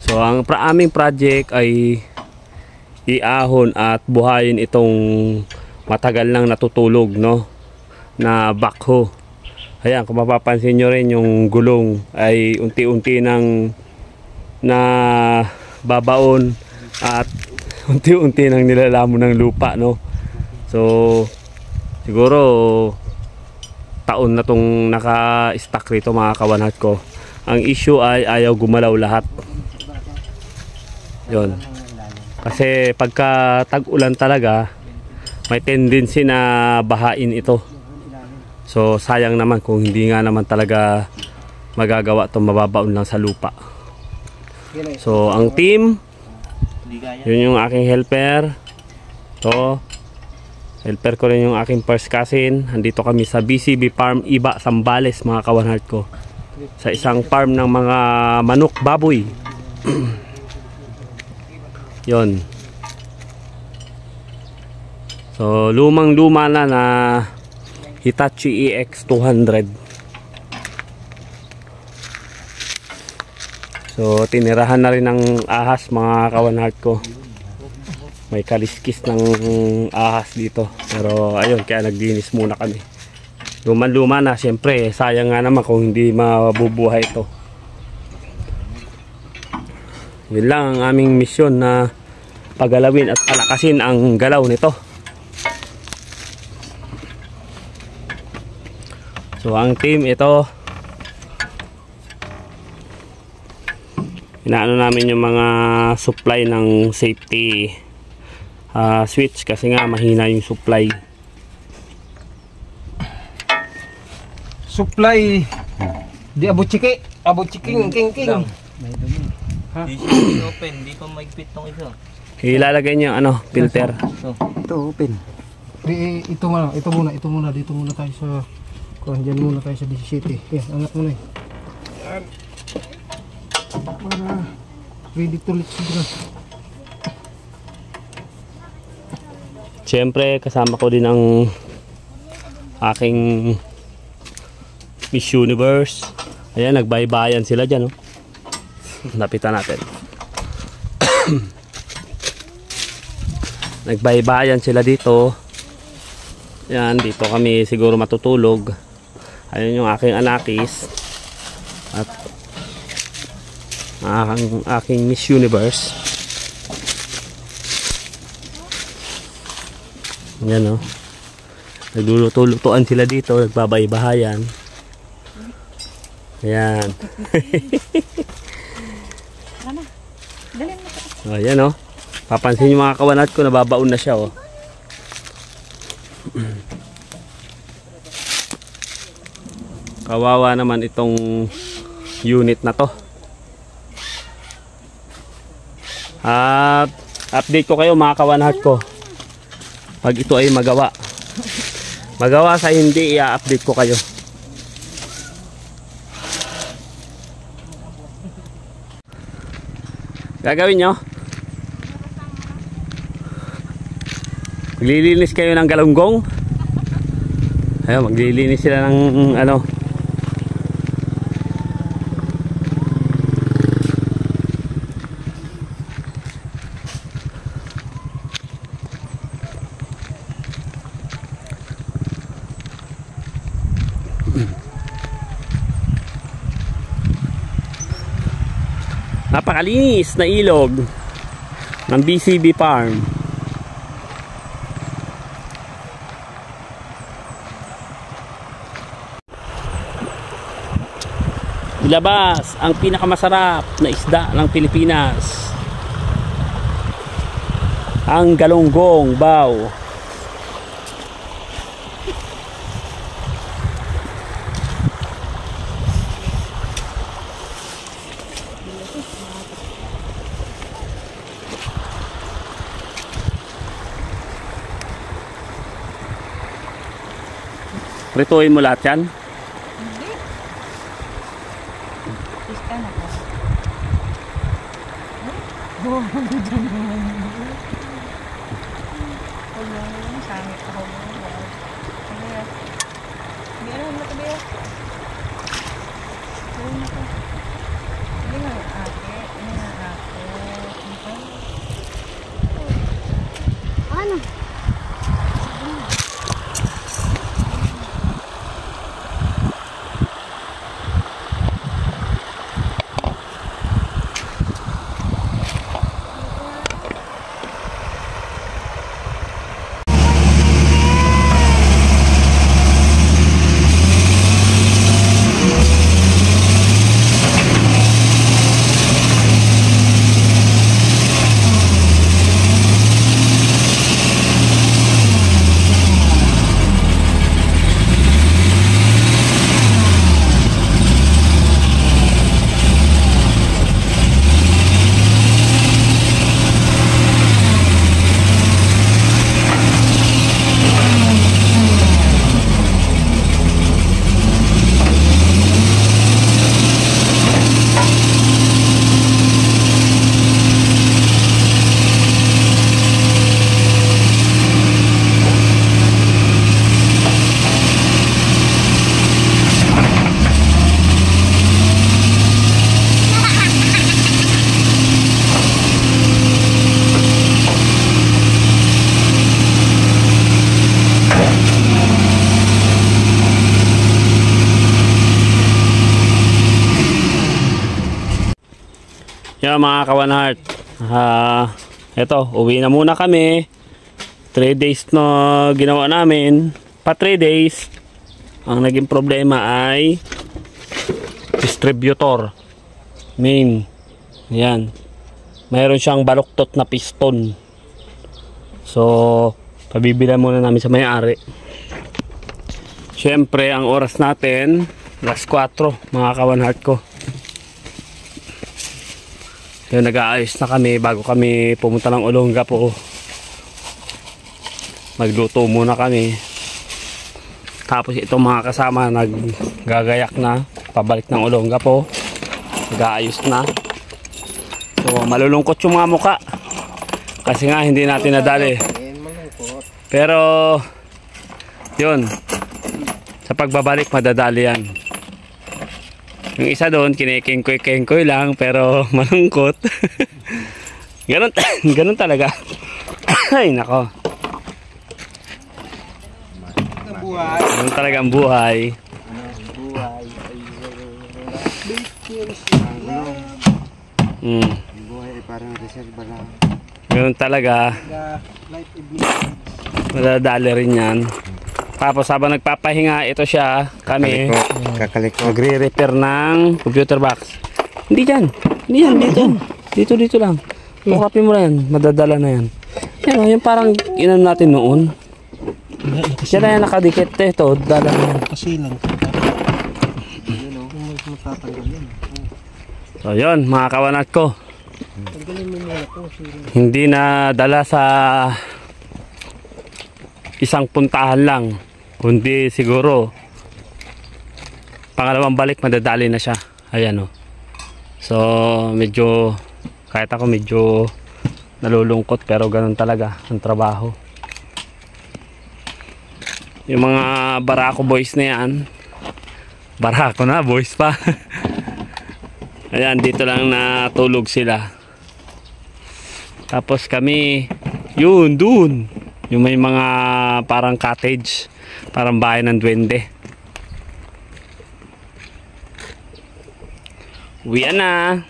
So ang aming project ay iahon at buhayin itong matagal nang natutulog, no, na backhoe. Ayan, kung mapapansin nyo rin, yung gulong ay unti-unti nang na babaon at unti-unti nang nilalamon ng lupa, no. So siguro taon na tong naka-stack rito, mga kawanhat ko. Ang issue ay ayaw gumalaw lahat. Yon. Kasi pagka tag-ulan talaga, may tendency na bahain ito. So sayang naman kung hindi nga naman talaga magagawa itong mababaon lang sa lupa. So ang team, yun yung aking helper. To helper ko rin yung aking first cousin. Andito kami sa BCB Farm Iba, Sambales, mga kawanhat ko, sa isang farm ng mga manok, baboy. Yon. So lumang-luma na Hitachi EX200. So tinirahan na rin ng ahas, mga kawanhat ko. May kaliskis ng ahas dito. Pero ayun, kaya naglinis muna kami. Lumang-luma na, siyempre sayang nga naman kung hindi mabubuhay ito. Yun lang ang aming misyon, na pagalawin at palakasin ang galaw nito. So ang team ito, inaano namin yung mga supply ng safety switch, kasi nga mahina yung supply. Supply di abuchiki, abuchiking king. Ha? Di open, di pa maigpit tong isa. Ilalagay niyo ano, filter. Ito open. Ito muna, dito muna tayo sa diyan muna tayo sa 17. Yan, angat mo na eh. Yan. Para ready to let's go. Siyempre kasama ko din ang aking Miss Universe. Ayan, nagbaybayan sila dyan, oh. Lapitan natin. Nagbaybayan sila dito. Yan, dito kami siguro matutulog. Ayun yung aking anakis at aking Miss Universe. Yan, oh. Nagluluto-lutuan sila dito, nagbabaybahayan. Ayan. Oh, yan, oh. Papansin yung mga kawanat ko, nababaon na siya, oh. Kawawa naman itong unit na to. At update ko kayo, mga kawanat ko, pag ito ay magawa. Sa hindi, i-update ko kayo. Gagawin nyo, maglilinis kayo ng galunggong. Ayun, maglilinis sila ng ano, napakalinis na ilog ng BCB Farm. Ilabas ang pinakamasarap na isda ng Pilipinas, ang galunggong baw. Prituin mo lahat yan? Hindi. Pista na ko. Buwan mo dyan naman. Wala yung sangit ako. Hindi alam mo tabi. Gawin na ko. Hindi nga ate. Hindi nga ate. Yan mga kawan heart. Eto, uwi na muna kami. 3 days na ginawa namin. Pa 3 days. Ang naging problema ay distributor. Main. Yan. Mayroon siyang baluktot na piston. So, pabibilan muna namin sa may-ari. Siyempre, ang oras natin, alas 4, mga kawan heart ko. Yung nag-aayos na kami bago kami pumunta ng Olongapo. Magluto muna kami. Tapos itong mga kasama naggagayak na pabalik ng Olongapo. Nag-aayos na. So malulungkot yung mga muka. Kasi nga hindi natin nadali. Pero yun. Sa pagbabalik madadali yan. Yung isa doon, kinikengkoy-kengkoy lang, pero malungkot. Ganun talaga. Ay, nako. Ganun talaga ang buhay. Buhay ay parang reserva lang. Ganun talaga. Madadali rin yan. Tapos habang nagpapahinga, ito siya, kami, Kakaliko. magre-repair ng computer box. Hindi dyan. Hindi yan, dito. Dito lang. Pukapin mo na yan. Madadala na yan. Yan, yung parang inan natin noon. Yan na yan nakadikit. Ito, dala na yan. Kasi lang. Matatanggal yan. So yun, mga kawanat ko. Hindi na dala sa isang puntahan lang, kundi siguro pangalawang balik madadali na siya. Ayan o. So medyo, kahit ako medyo nalulungkot, pero ganun talaga ang trabaho. Yung mga Barako boys na yan, Barako na boys pa. Ayan, dito lang natulog sila. Tapos kami yun dun, yung may mga parang cottage, parang bahay ng duwende. Uwian na.